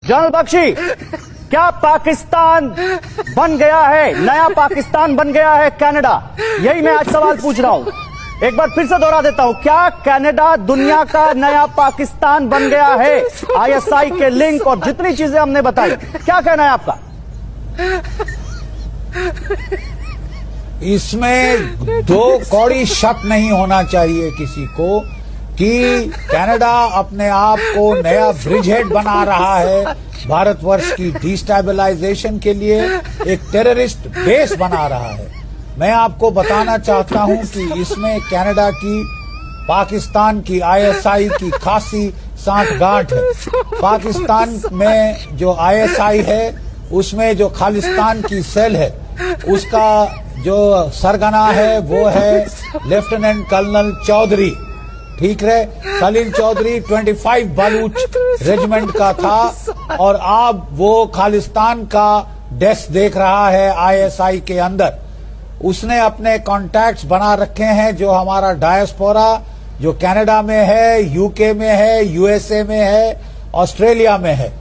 General Bakshi, क्या पाकिस्तान बन गया है, नया पाकिस्तान बन गया है कनाडा? यही मैं आज सवाल पूछ रहा हूं। एक बार फिर से दोहरा देता हूं, क्या कनाडा दुनिया का नया पाकिस्तान बन गया है? आईएसआई के लिंक और जितनी चीजें हमने बताई, क्या कहना है आपका? इसमें दो कौड़ी शक नहीं होना चाहिए किसी को कि कनाडा अपने आप को नया ब्रिजहेड बना रहा है, भारतवर्ष की डिस्टेबलाइजेशन के लिए एक टेररिस्ट बेस बना रहा है। मैं आपको बताना चाहता हूं कि इसमें कनाडा की, पाकिस्तान की, आईएसआई की खासी सांठगांठ है। पाकिस्तान में जो आईएसआई है उसमें जो खालिस्तान की सेल है उसका जो सरगना है वो है लेफ्टिनेंट कर्नल चौधरी, ठीक है। सलील चौधरी 25 बलूच रेजिमेंट का था और अब वो खालिस्तान का डेस्क देख रहा है आईएसआई के अंदर। उसने अपने कॉन्टैक्ट्स बना रखे हैं, जो हमारा डायस्पोरा जो कनाडा में है, यूके में है, यूएसए में है, ऑस्ट्रेलिया में है।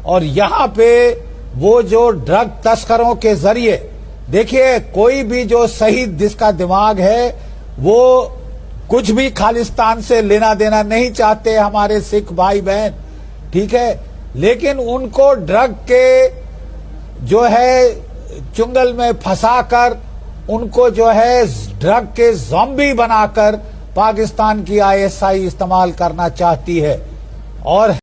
और यहाँ पे वो जो ड्रग तस्करों के जरिए, देखिए कोई भी जो सही जिसका दिमाग है वो कुछ भी खालिस्तान से लेना देना नहीं चाहते, हमारे सिख भाई बहन, ठीक है। लेकिन उनको ड्रग के जो है चुंगल में फंसाकर, उनको जो है ड्रग के ज़ॉम्बी बनाकर पाकिस्तान की आईएसआई इस्तेमाल करना चाहती है। और